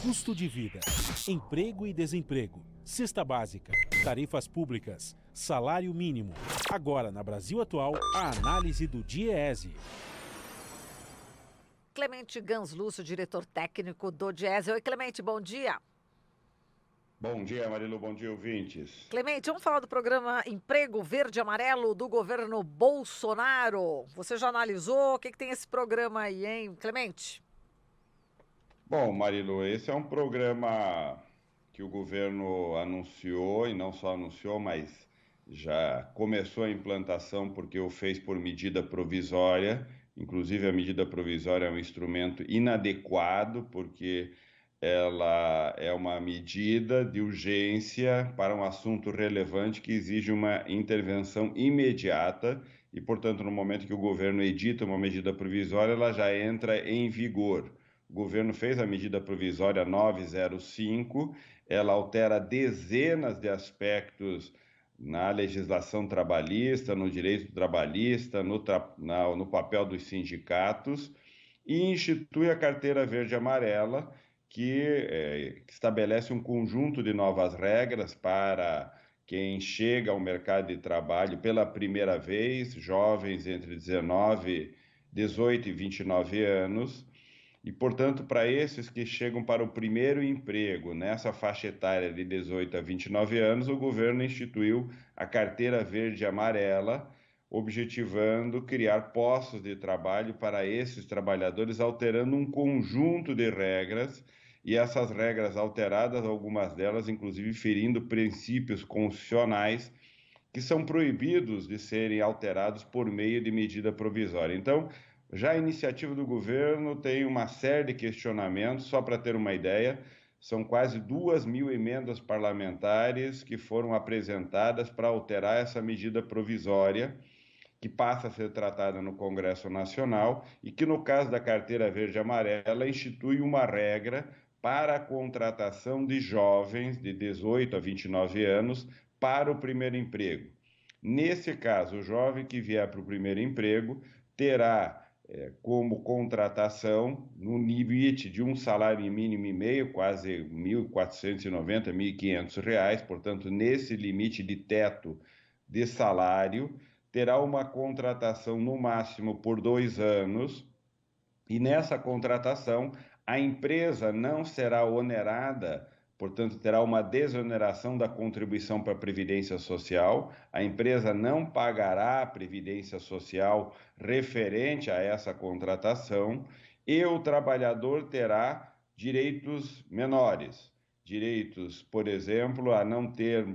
Custo de vida, emprego e desemprego, cesta básica, tarifas públicas, salário mínimo. Agora, na Brasil Atual, a análise do DIEESE. Clemente Ganslúcio, diretor técnico do DIEESE. Oi, Clemente, bom dia. Bom dia, Marilu, bom dia, ouvintes. Clemente, vamos falar do programa Emprego Verde e Amarelo do governo Bolsonaro. Você já analisou? O que tem esse programa aí, hein, Clemente? Bom, Marilu, esse é um programa que o governo anunciou, e não só anunciou, mas já começou a implantação porque o fez por medida provisória. Inclusive, a medida provisória é um instrumento inadequado, porque ela é uma medida de urgência para um assunto relevante que exige uma intervenção imediata e, portanto, no momento que o governo edita uma medida provisória, ela já entra em vigor. O governo fez a medida provisória 905, ela altera dezenas de aspectos na legislação trabalhista, no direito trabalhista, no papel dos sindicatos, e institui a carteira verde e amarela, que estabelece um conjunto de novas regras para quem chega ao mercado de trabalho pela primeira vez, jovens entre 18 e 29 anos, e, portanto, para esses que chegam para o primeiro emprego nessa faixa etária de 18 a 29 anos, o governo instituiu a carteira verde e amarela, objetivando criar postos de trabalho para esses trabalhadores, alterando um conjunto de regras, e essas regras alteradas, algumas delas, inclusive, ferindo princípios constitucionais que são proibidos de serem alterados por meio de medida provisória. Então, já a iniciativa do governo tem uma série de questionamentos. Só para ter uma ideia, são quase 2.000 emendas parlamentares que foram apresentadas para alterar essa medida provisória, que passa a ser tratada no Congresso Nacional e que, no caso da carteira verde e amarela, institui uma regra para a contratação de jovens de 18 a 29 anos para o primeiro emprego. Nesse caso, o jovem que vier para o primeiro emprego terá como contratação, no limite de um salário mínimo e meio, quase R$ 1.490, R$ 1.500, portanto, nesse limite de teto de salário, terá uma contratação no máximo por 2 anos, e nessa contratação a empresa não será onerada, portanto, terá uma desoneração da contribuição para a Previdência Social, a empresa não pagará a Previdência Social referente a essa contratação, e o trabalhador terá direitos menores, direitos, por exemplo, a não ter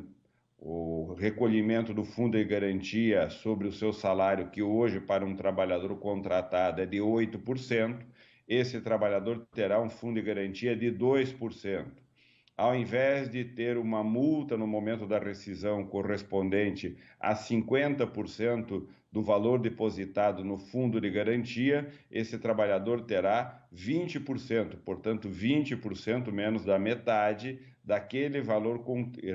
o recolhimento do fundo de garantia sobre o seu salário, que hoje para um trabalhador contratado é de 8%, esse trabalhador terá um fundo de garantia de 2%. Ao invés de ter uma multa no momento da rescisão correspondente a 50% do valor depositado no fundo de garantia, esse trabalhador terá 20%, portanto 20% menos da metade daquele valor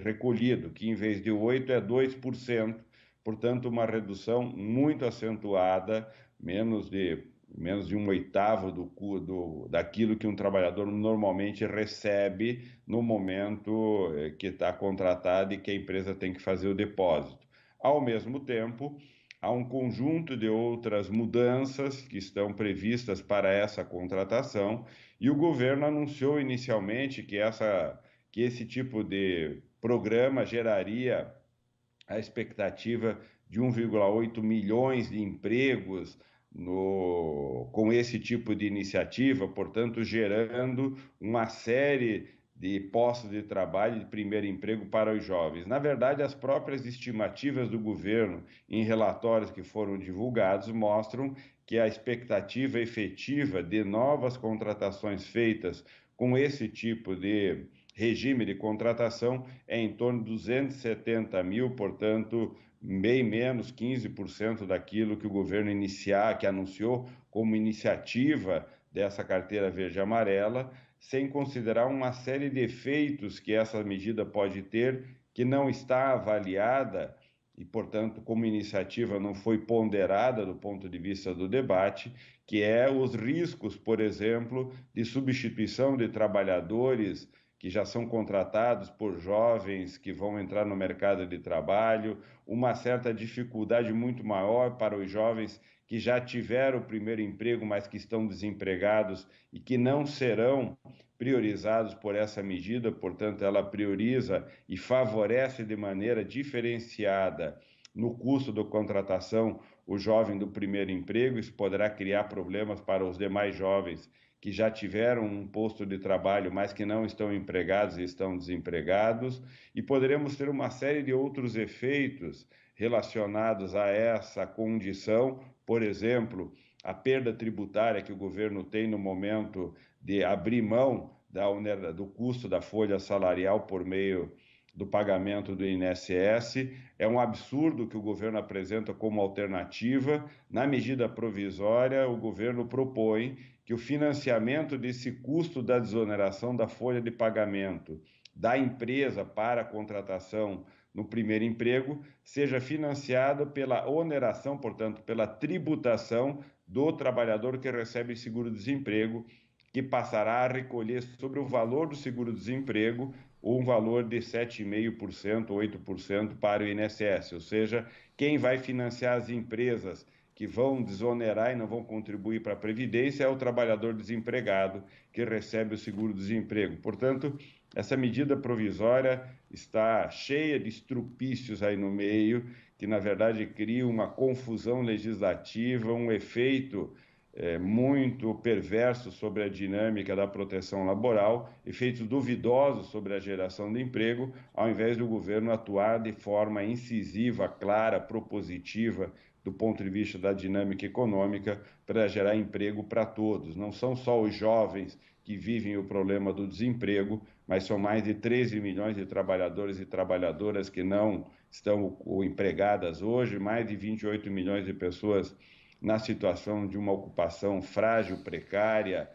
recolhido, que em vez de 8% é 2%, portanto uma redução muito acentuada, menos de um oitavo daquilo que um trabalhador normalmente recebe no momento que está contratado e que a empresa tem que fazer o depósito. Ao mesmo tempo, há um conjunto de outras mudanças que estão previstas para essa contratação, e o governo anunciou inicialmente que esse tipo de programa geraria a expectativa de 1,8 milhões de empregos com esse tipo de iniciativa, portanto, gerando uma série de postos de trabalho de primeiro emprego para os jovens. Na verdade, as próprias estimativas do governo em relatórios que foram divulgados mostram que a expectativa efetiva de novas contratações feitas com esse tipo de regime de contratação é em torno de 270 mil, portanto, bem menos 15% daquilo que o governo que anunciou como iniciativa dessa carteira verde e amarela, sem considerar uma série de efeitos que essa medida pode ter, que não está avaliada e, portanto, como iniciativa não foi ponderada do ponto de vista do debate, que é os riscos, por exemplo, de substituição de trabalhadores que já são contratados por jovens que vão entrar no mercado de trabalho, uma certa dificuldade muito maior para os jovens que já tiveram o primeiro emprego, mas que estão desempregados e que não serão priorizados por essa medida, portanto, ela prioriza e favorece de maneira diferenciada no custo da contratação o jovem do primeiro emprego. Isso poderá criar problemas para os demais jovens que já tiveram um posto de trabalho, mas que não estão empregados e estão desempregados, e poderemos ter uma série de outros efeitos relacionados a essa condição, por exemplo, a perda tributária que o governo tem no momento de abrir mão do custo da folha salarial por meio do pagamento do INSS. É um absurdo que o governo apresenta como alternativa. Na medida provisória, o governo propõe que o financiamento desse custo da desoneração da folha de pagamento da empresa para a contratação no primeiro emprego seja financiado pela oneração, portanto, pela tributação do trabalhador que recebe seguro-desemprego, que passará a recolher sobre o valor do seguro-desemprego um valor de 7,5%, 8% para o INSS, ou seja, quem vai financiar as empresas que vão desonerar e não vão contribuir para a Previdência é o trabalhador desempregado que recebe o seguro-desemprego. Portanto, essa medida provisória está cheia de estrupícios aí no meio, que na verdade cria uma confusão legislativa, um efeito muito perverso sobre a dinâmica da proteção laboral, efeitos duvidosos sobre a geração de emprego, ao invés do governo atuar de forma incisiva, clara, propositiva, do ponto de vista da dinâmica econômica, para gerar emprego para todos. Não são só os jovens que vivem o problema do desemprego, mas são mais de 13 milhões de trabalhadores e trabalhadoras que não estão empregadas hoje, mais de 28 milhões de pessoas na situação de uma ocupação frágil, precária,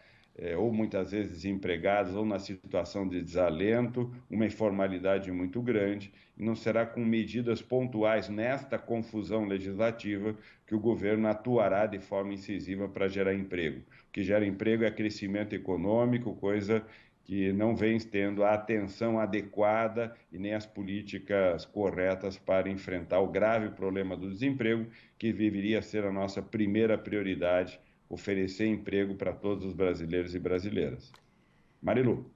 ou muitas vezes desempregados, ou na situação de desalento, uma informalidade muito grande, e não será com medidas pontuais nesta confusão legislativa que o governo atuará de forma incisiva para gerar emprego. O que gera emprego é crescimento econômico, coisa que não vem tendo a atenção adequada e nem as políticas corretas para enfrentar o grave problema do desemprego, que deveria ser a nossa primeira prioridade, oferecer emprego para todos os brasileiros e brasileiras. Marilu.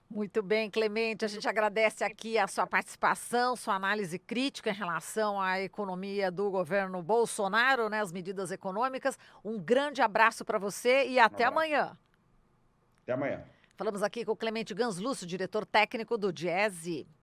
Muito bem, Clemente, a gente agradece aqui a sua participação, sua análise crítica em relação à economia do governo Bolsonaro, né, as medidas econômicas. Um grande abraço para você e até amanhã. Até amanhã. Falamos aqui com o Clemente Ganslúcio, diretor técnico do Diese.